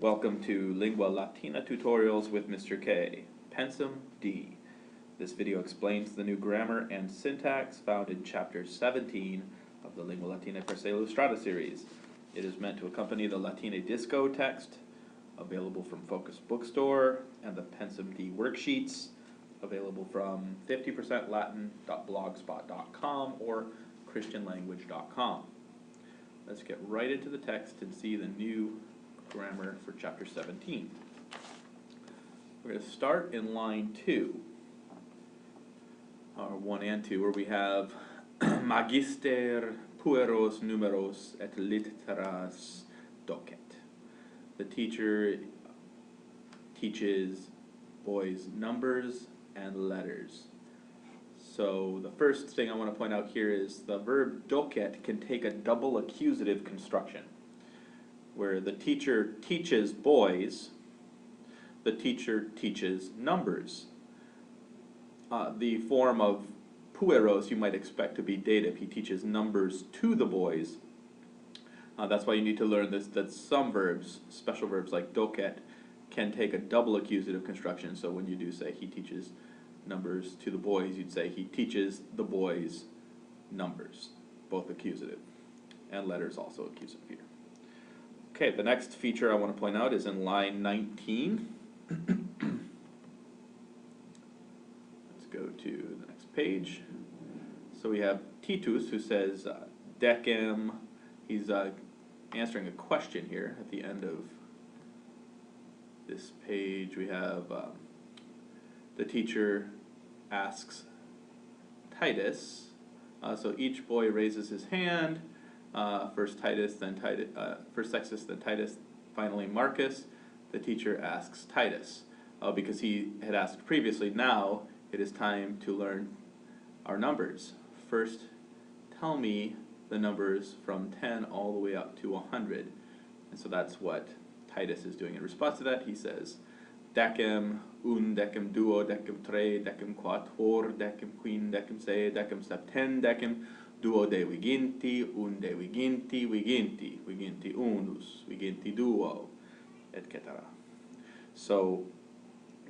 Welcome to Lingua Latīna tutorials with Mr. K. Pensum D. This video explains the new grammar and syntax found in Chapter 17 of the Lingua Latīna per se Illustrāta series. It is meant to accompany the Latine Disco text, available from Focus Bookstore, and the Pensum D worksheets, available from 50%latin.blogspot.com or christianlanguage.com. Let's get right into the text and see the new grammar for chapter 17. We're going to start in line 2, or 1 and 2, where we have Magister pueros numeros et litteras docet. The teacher teaches boys numbers and letters. So the first thing I want to point out here is the verb docet can take a double accusative construction, where the teacher teaches boys, the teacher teaches numbers. The form of pueros you might expect to be dative. He teaches numbers to the boys. That's why you need to learn this, that some verbs, special verbs like docet, can take a double accusative construction. So when you do say he teaches numbers to the boys, you'd say he teaches the boys numbers, both accusative, and letters also accusative here. Okay, the next feature I want to point out is in line 19. Let's go to the next page. So we have Titus, who says decem. He's answering a question here at the end of this page. We have the teacher asks Titus. So each boy raises his hand. First Titus, then Titus, first Sextus, then Titus, finally Marcus. The teacher asks Titus, because he had asked previously. Now it is time to learn our numbers. First, tell me the numbers from 10 all the way up to 100. And so that's what Titus is doing. In response to that, he says, decem, un, decem, duo, decem, tre, decem, quattuor, decem, quin, decem, se, decem, septen, decem, duo de viginti, un de viginti, viginti, viginti unus, viginti duo, etc. So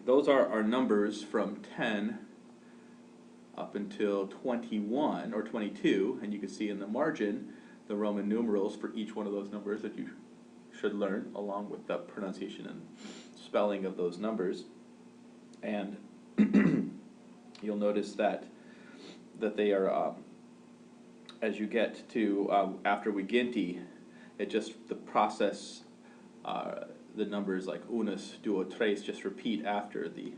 those are our numbers from 10 up until 21 or 22, and you can see in the margin the Roman numerals for each one of those numbers that you should learn, along with the pronunciation and spelling of those numbers. And you'll notice that they are as you get to after viginti, it just the process, the numbers like unus, duo, tres just repeat after the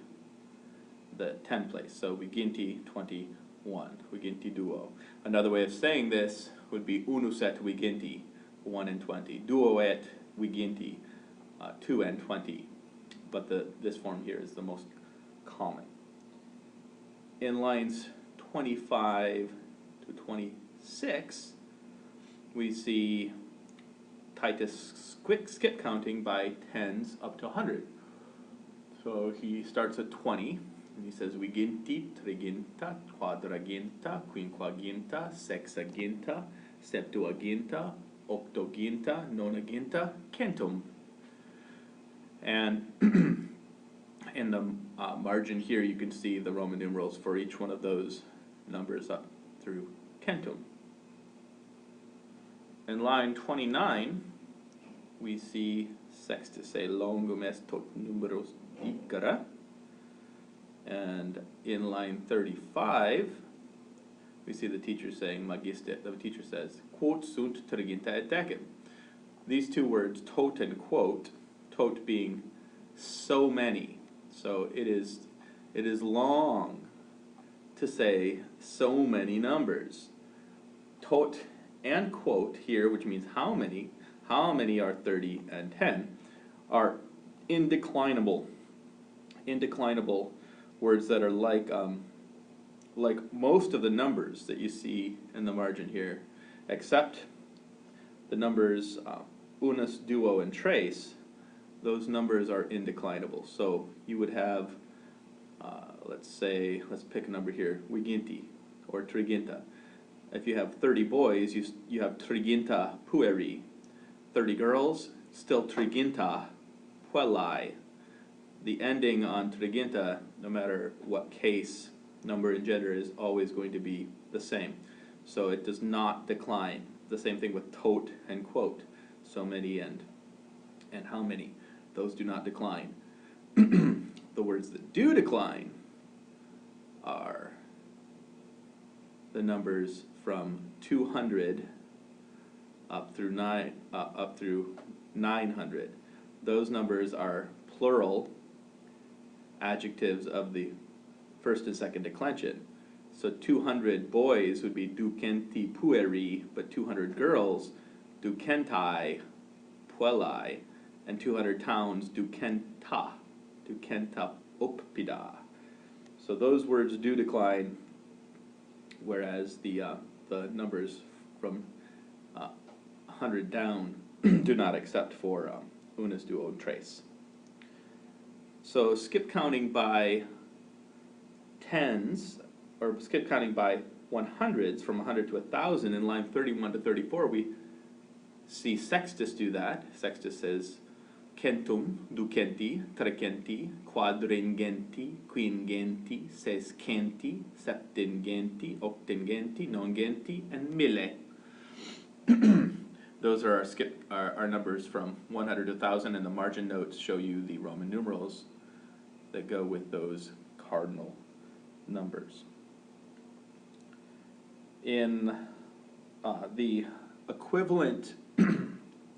10 place. So viginti 21, viginti duo. Another way of saying this would be unus et viginti, 1 and 20, duo et viginti, 2 and 20. But this form here is the most common. In lines 25 to 26, we see Titus quick skip counting by tens up to 100. So he starts at 20, and he says viginti, triginta, quadraginta, quinquaginta, sexaginta, septuaginta, octoginta, nonaginta, centum. And in the margin here, you can see the Roman numerals for each one of those numbers up through centum. In line 29, we see Sextus say longum est tot numeros dicere. And in line 35, we see the teacher saying magister. The teacher says, quot sunt triginta et decem. These two words, tot and quote, tot being so many. So it is long to say so many numbers. Tot and quote here, which means how many are 30 and 10, are indeclinable words that are like most of the numbers that you see in the margin here, except the numbers unus, duo, and tres. Those numbers are indeclinable. So you would have, let's pick a number here, viginti or triginta. If you have 30 boys, you have triginta pueri. 30 girls, still triginta puelai. The ending on triginta, no matter what case, number, and gender, is always going to be the same. So it does not decline. The same thing with tot and quote. So many and how many. Those do not decline. The words that do decline are the numbers from 200 up through 900. Those numbers are plural adjectives of the first and second declension. So 200 boys would be ducenti pueri, but 200 girls, ducentai puelai, and 200 towns, ducenta oppida. So those words do decline, whereas the numbers from 100 down do not, except for unus duo tres. So skip counting by tens, or skip counting by 100s from 100 to 1,000 in line 31 to 34, we see Sextus do that. Sextus says, centum, ducenti, trecenti, quadringenti, quingenti, sescenti, septingenti, octingenti, nongenti, and mille. Those are our numbers from 100 to 1,000, and the margin notes show you the Roman numerals that go with those cardinal numbers. In the equivalent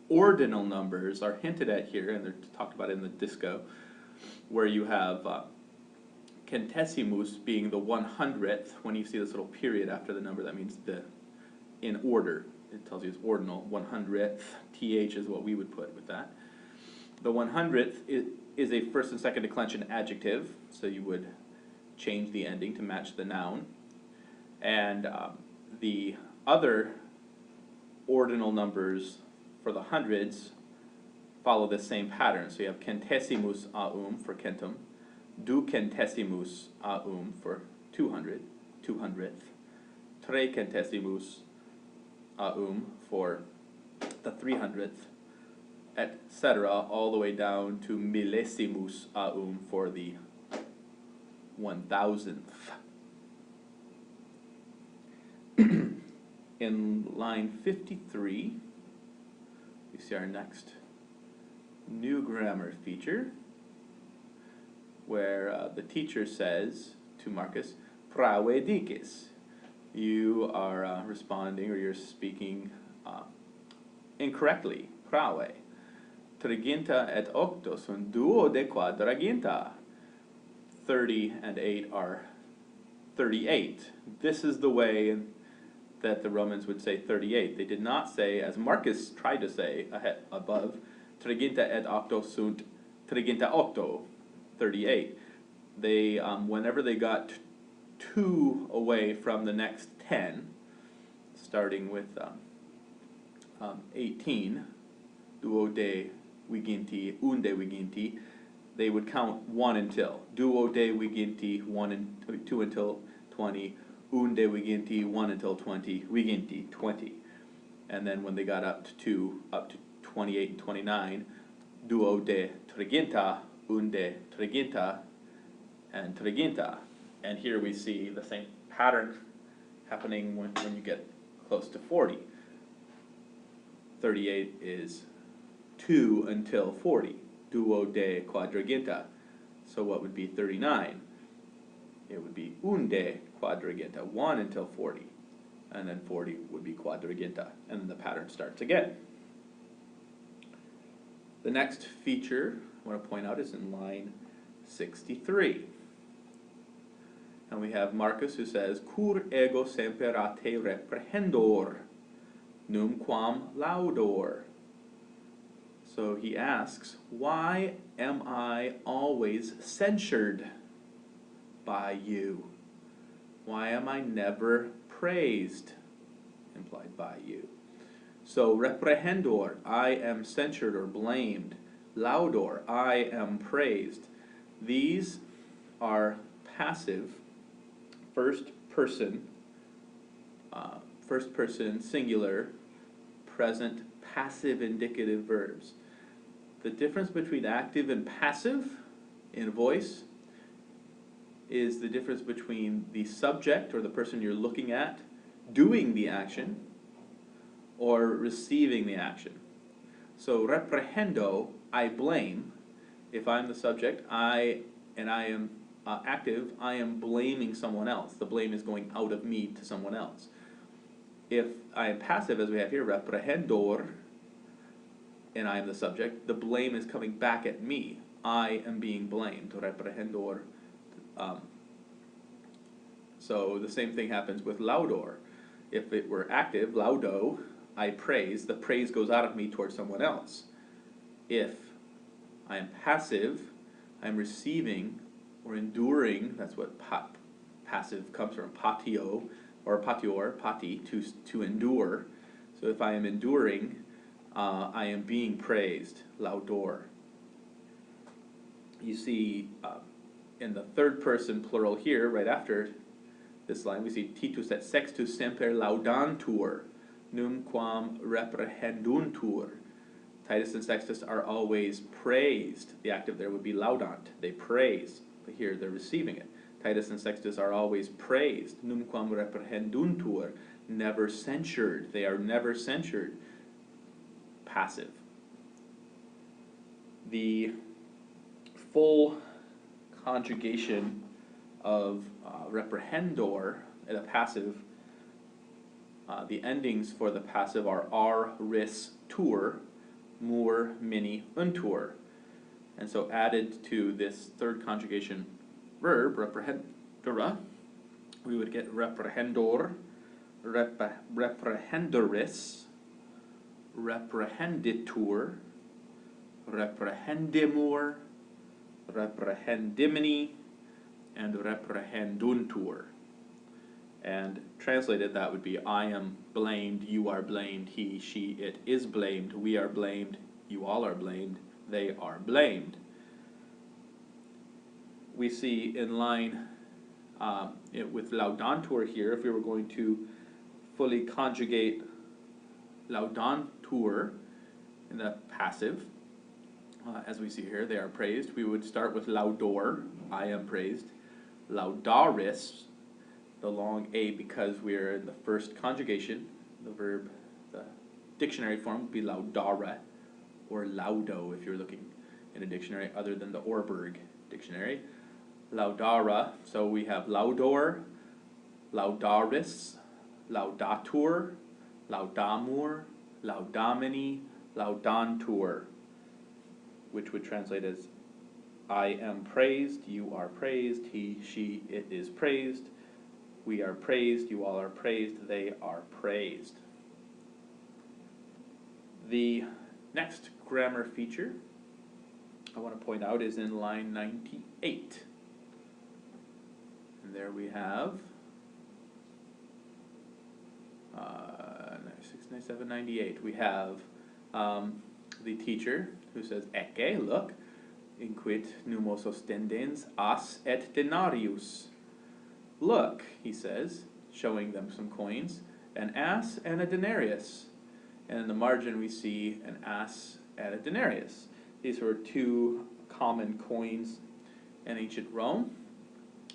ordinal numbers are hinted at here, and they're talked about in the disco, where you have centesimus being the 100th. When you see this little period after the number, that means in order. It tells you it's ordinal. 100th, th is what we would put with that. The 100th is a first and second declension adjective, so you would change the ending to match the noun. And the other ordinal numbers for the hundreds follow the same pattern. So you have centesimus aum for centum, ducentesimus aum for 200, 200th, trecentesimus aum for the 300th, etc., all the way down to millesimus aum for the 1,000th. In line 53, we see our next new grammar feature, where the teacher says to Marcus, "Prae dicis." You are responding, or you're speaking incorrectly. Prae. Triginta et octo sunt duo de quadraginta. 30 and 8 are 38. This is the way that the Romans would say 38. They did not say, as Marcus tried to say above, triginta et octo sunt triginta octo, 38. They, whenever they got 2 away from the next 10, starting with 18, duo de viginti, unde viginti, they would count 1 until. Duo de viginti, 2 until 20, unde viginti, 1 until 20, viginti, 20. And then when they got up to 28 and 29, duo de triginta, unde triginta, and triginta. And here we see the same pattern happening when you get close to 40. 38 is 2 until 40, duo de quadraginta. So what would be 39? It would be unde quadraginta, 1 until 40. And then 40 would be quadraginta. And then the pattern starts again. The next feature I want to point out is in line 63. And we have Marcus who says, "Cur ego semper a te reprehendor, numquam laudor." So he asks, why am I always censured by you? Why am I never praised? Implied by you. So reprehendor, I am censured or blamed. Laudor, I am praised. These are passive, first person singular, present, passive indicative verbs. The difference between active and passive in voice is the difference between the subject, or the person you're looking at, doing the action or receiving the action. So reprehendo, I blame. If I'm the subject, and I am active, I am blaming someone else. The blame is going out of me to someone else. If I am passive, as we have here, reprehendor, and I am the subject, the blame is coming back at me. I am being blamed, reprehendor. So the same thing happens with laudor. If it were active, laudo, I praise, the praise goes out of me towards someone else. If I am passive, I'm receiving or enduring, that's what passive comes from, patio, or patior, pati, to endure. So if I am enduring, I am being praised, laudor. You see in the third person plural here, right after this line, we see Titus et sextus semper laudantur, numquam reprehenduntur. Titus and Sextus are always praised. The active there would be laudant. They praise. But here they're receiving it. Titus and Sextus are always praised. Numquam reprehenduntur. Never censured. They are never censured. Passive. The full conjugation of reprehendor in a passive, the endings for the passive are ris, tur, mur, mini, untur. And so added to this third conjugation verb, reprehendora, we would get reprehendor, reprehendoris, reprehenditur, reprehendimur, reprehendimini, and reprehenduntur. And translated, that would be, I am blamed, you are blamed, he, she, it is blamed, we are blamed, you all are blamed, they are blamed. We see in line with laudantur here, if we were going to fully conjugate laudantur in the passive, as we see here, they are praised. We would start with laudor, I am praised. Laudaris, the long A, because we are in the first conjugation, the verb, the dictionary form would be laudare, or laudo if you're looking in a dictionary other than the Orberg dictionary. Laudara, so we have laudor, laudaris, laudatur, laudamur, laudamini, laudantur, which would translate as I am praised, you are praised, he, she, it is praised, we are praised, you all are praised, they are praised. The next grammar feature I want to point out is in line 98. And there we have 697, 98. We have the teacher who says, Ecce, look, inquit numos ostendens as et denarius. Look, he says, showing them some coins, an ass and a denarius. And in the margin we see an ass and a denarius. These were two common coins in ancient Rome.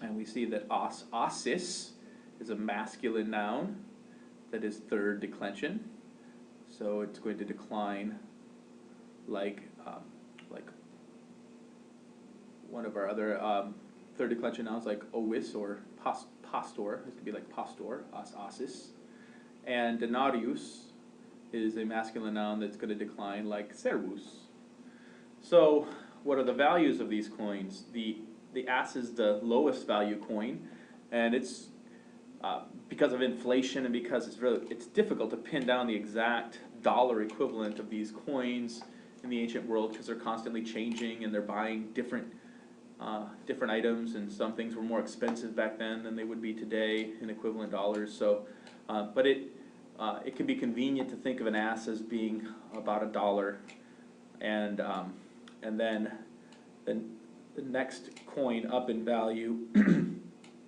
And we see that assis is a masculine noun that is third declension. So it's going to decline like one of our other third declension nouns, like ovis or pastor. This could be like pastor, assis. And denarius is a masculine noun that's going to decline like servus. So what are the values of these coins? The ass is the lowest value coin, and it's because of inflation and because it's difficult to pin down the exact dollar equivalent of these coins in the ancient world, because they're constantly changing and they're buying different items, and some things were more expensive back then than they would be today in equivalent dollars. So, but it can be convenient to think of an ass as being about $1, and then the next coin up in value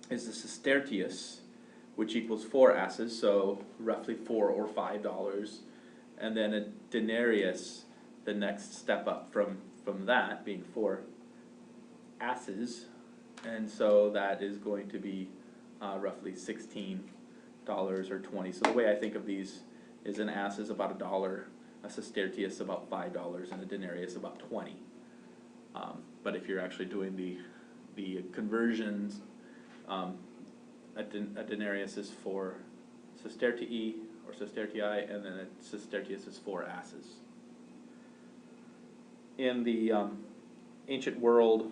is the sestertius, which equals 4 asses, so roughly $4 or $5, and then a denarius, the next step up from that being 4 asses, and so that is going to be roughly $16 or 20. So the way I think of these is an ass is about $1, a sestertius about $5, and a denarius about 20. But if you're actually doing the conversions, a denarius is 4 sestertii or sestertii, and then a sestertius is 4 asses. In the ancient world,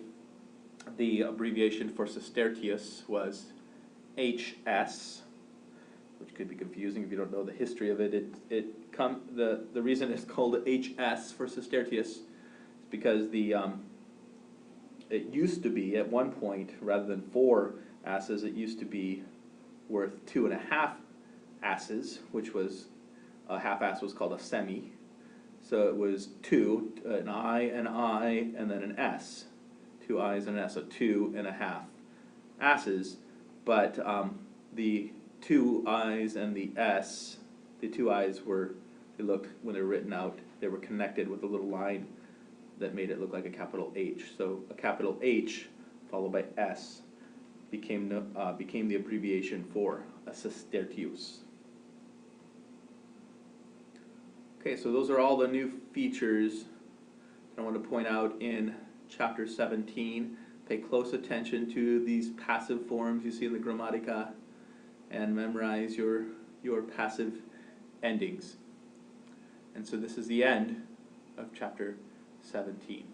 the abbreviation for sestertius was HS, which could be confusing if you don't know the history of it. The reason it's called HS for sestertius is because it used to be at one point, rather than 4 asses, it used to be worth 2.5 asses, which was a half ass was called a semi. So it was 2, an I, and then an S. 2 I's and an S, so 2.5 asses. But the 2 I's and the S, the 2 I's when they were written out, they were connected with a little line that made it look like a capital H. So a capital H followed by S became the abbreviation for a sestertius. Okay, so those are all the new features I want to point out in chapter 17. Pay close attention to these passive forms you see in the grammatica and memorize your passive endings. And so this is the end of chapter 17.